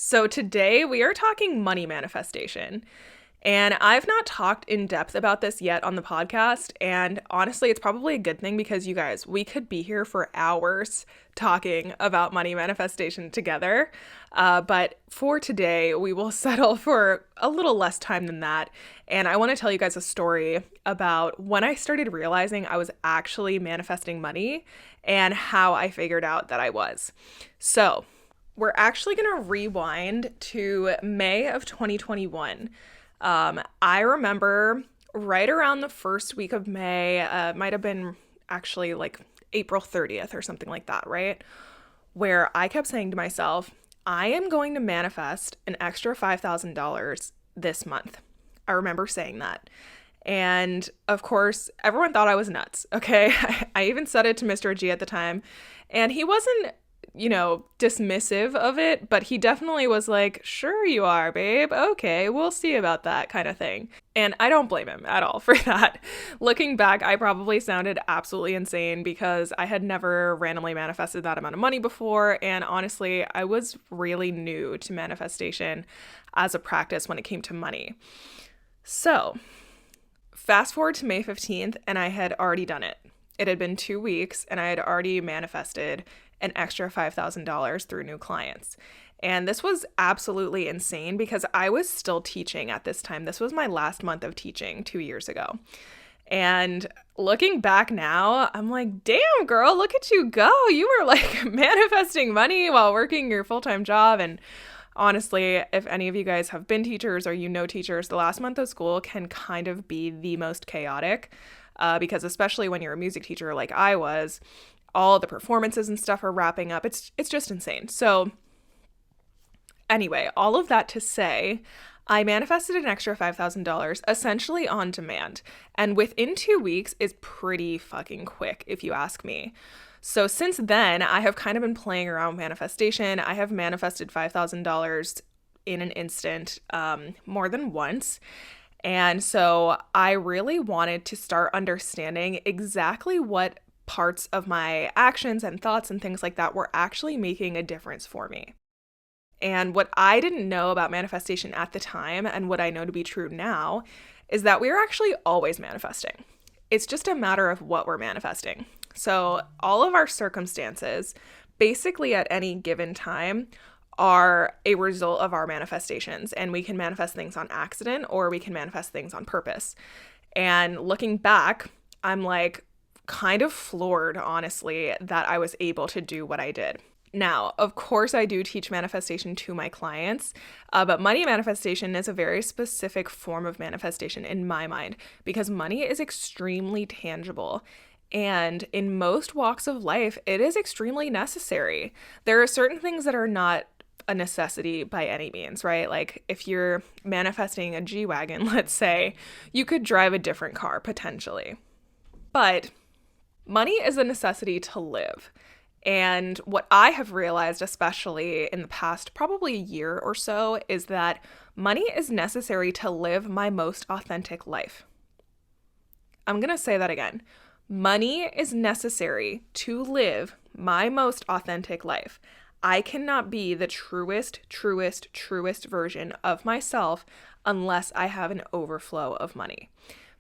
So today we are talking money manifestation. And I've not talked in depth about this yet on the podcast. And honestly, it's probably a good thing because you guys, we could be here for hours talking about money manifestation together. But for today, we will settle for a little less time than that. And I want to tell you guys a story about when I started realizing I was actually manifesting money and how I figured out that I was. So, we're actually going to rewind to May of 2021. I remember right around the first week of May, might have been actually like April 30th or something like that, right? Where I kept saying to myself, I am going to manifest an extra $5,000 this month. I remember saying that. And of course, everyone thought I was nuts, okay? I even said it to Mr. G at the time, and he wasn't dismissive of it, but he definitely was like, sure you are, babe. Okay, we'll see about that kind of thing. And I don't blame him at all for that. Looking back, I probably sounded absolutely insane because I had never randomly manifested that amount of money before. And honestly, I was really new to manifestation as a practice when it came to money. So fast forward to May 15th, and I had already done it. It had been 2 weeks, and I had already manifested an extra $5,000 through new clients. And this was absolutely insane because I was still teaching at this time. This was my last month of teaching 2 years ago. And looking back now, I'm like, damn, girl, look at you go. You were like manifesting money while working your full-time job. And honestly, if any of you guys have been teachers or teachers, the last month of school can kind of be the most chaotic because especially when you're a music teacher like I was, all the performances and stuff are wrapping up. It's just insane. So anyway, all of that to say, I manifested an extra $5,000 essentially on demand. And within 2 weeks is pretty fucking quick, if you ask me. So since then, I have kind of been playing around with manifestation. I have manifested $5,000 in an instant more than once. And so I really wanted to start understanding exactly what parts of my actions and thoughts and things like that were actually making a difference for me. And what I didn't know about manifestation at the time, and what I know to be true now, is that we're actually always manifesting. It's just a matter of what we're manifesting. So all of our circumstances, basically at any given time, are a result of our manifestations. And we can manifest things on accident or we can manifest things on purpose. And looking back, I'm like, kind of floored, honestly, that I was able to do what I did. Now, of course, I do teach manifestation to my clients, but money manifestation is a very specific form of manifestation in my mind because money is extremely tangible. And in most walks of life, it is extremely necessary. There are certain things that are not a necessity by any means, right? Like if you're manifesting a G-Wagon, let's say, you could drive a different car potentially. But money is a necessity to live. And what I have realized, especially in the past probably a year or so, is that money is necessary to live my most authentic life. I'm going to say that again. Money is necessary to live my most authentic life. I cannot be the truest version of myself unless I have an overflow of money.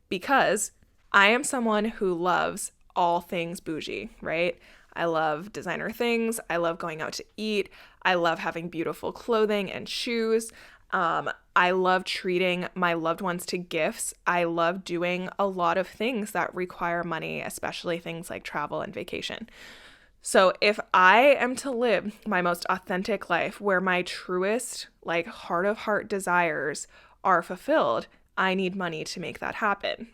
Because I am someone who loves all things bougie, right? I love designer things. I love going out to eat. I love having beautiful clothing and shoes. I love treating my loved ones to gifts. I love doing a lot of things that require money, especially things like travel and vacation. So if I am to live my most authentic life where my truest, like heart of heart desires are fulfilled, I need money to make that happen.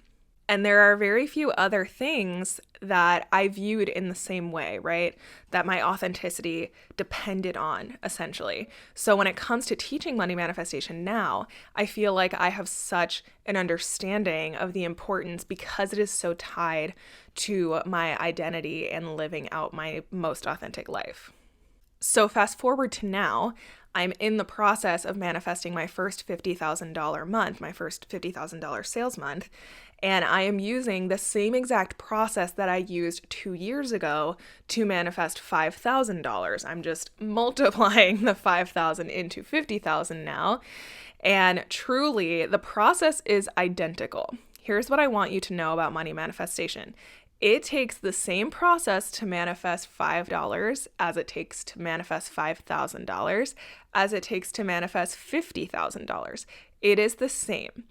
And there are very few other things that I viewed in the same way, right? That my authenticity depended on, essentially. So when it comes to teaching money manifestation now, I feel like I have such an understanding of the importance because it is so tied to my identity and living out my most authentic life. So fast forward to now, I'm in the process of manifesting my first $50,000 month, my first $50,000 sales month. And I am using the same exact process that I used 2 years ago to manifest $5,000. I'm just multiplying the 5,000 into 50,000 now. And truly, the process is identical. Here's what I want you to know about money manifestation. It takes the same process to manifest $5 as it takes to manifest $5,000, as it takes to manifest $50,000. It is the same.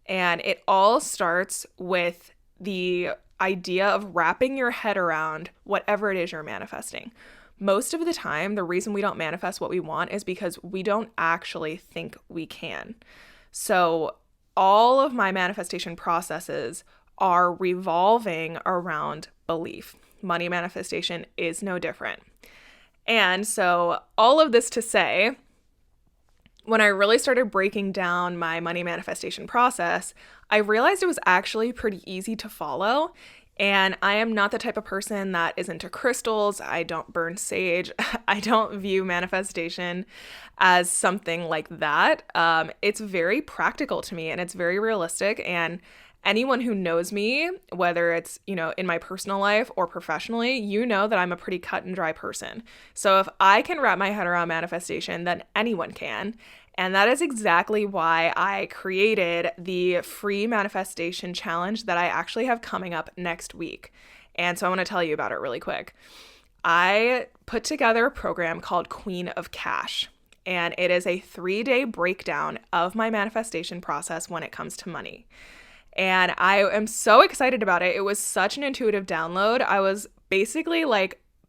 And it all starts with the idea of wrapping your head around whatever it is you're manifesting. Most of the time, the reason we don't manifest what we want is because we don't actually think we can. So all of my manifestation processes are revolving around belief. Money manifestation is no different. And so all of this to say, when I really started breaking down my money manifestation process, I realized it was actually pretty easy to follow. And I am not the type of person that is into crystals. I don't burn sage. I don't view manifestation as something like that. It's very practical to me and it's very realistic. And anyone who knows me, whether it's, in my personal life or professionally, you know that I'm a pretty cut and dry person. So if I can wrap my head around manifestation, then anyone can. And that is exactly why I created the free manifestation challenge that I actually have coming up next week. And so I want to tell you about it really quick. I put together a program called Queen of Cash, and it is a 3-day breakdown of my manifestation process when it comes to money. And I am so excited about it. It was such an intuitive download. I was basically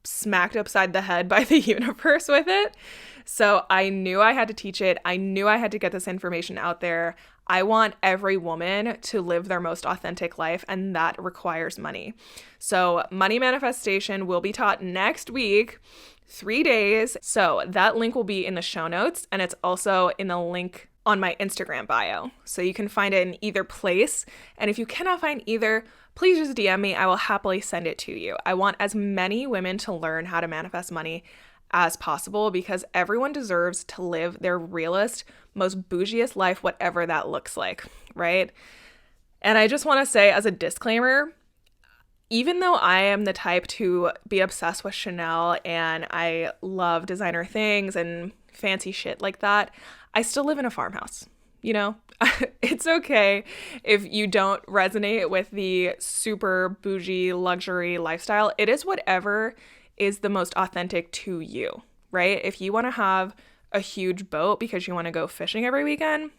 smacked upside the head by the universe with it. So I knew I had to teach it. I knew I had to get this information out there. I want every woman to live their most authentic life, and that requires money. So money manifestation will be taught next week, 3 days. So that link will be in the show notes, and it's also in the link on my Instagram bio. So you can find it in either place. And if you cannot find either, please just DM me. I will happily send it to you. I want as many women to learn how to manifest money as possible because everyone deserves to live their realest, most bougiest life, whatever that looks like, right? And I just want to say as a disclaimer, even though I am the type to be obsessed with Chanel and I love designer things and fancy shit like that, I still live in a farmhouse, It's okay if you don't resonate with the super bougie luxury lifestyle. It is whatever is the most authentic to you, right? If you want to have a huge boat because you want to go fishing every weekend,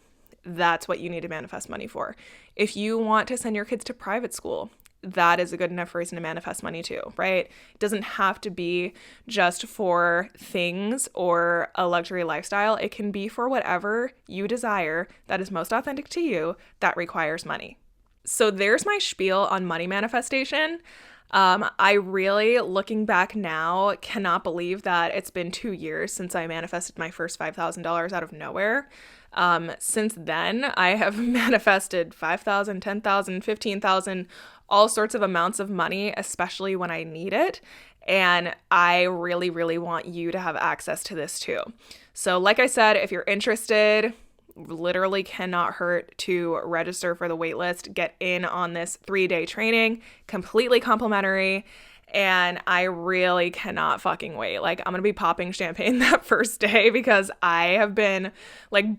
that's what you need to manifest money for. If you want to send your kids to private school, that is a good enough reason to manifest money too, right? It doesn't have to be just for things or a luxury lifestyle. It can be for whatever you desire that is most authentic to you that requires money. So there's my spiel on money manifestation. I really, looking back now, cannot believe that it's been 2 years since I manifested my first $5,000 out of nowhere. Since then, I have manifested 5,000, 10,000, 15,000, all sorts of amounts of money, especially when I need it. And I really, really want you to have access to this too. So like I said, if you're interested, literally cannot hurt to register for the waitlist, get in on this 3-day training, completely complimentary. And I really cannot fucking wait. I'm going to be popping champagne that first day because I have been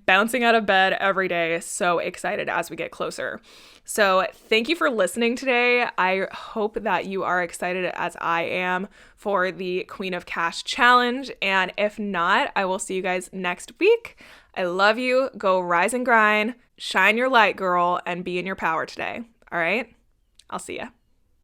bouncing out of bed every day. So excited as we get closer. So thank you for listening today. I hope that you are excited as I am for the Queen of Cash challenge. And if not, I will see you guys next week. I love you. Go rise and grind, shine your light, girl, and be in your power today. All right? I'll see ya.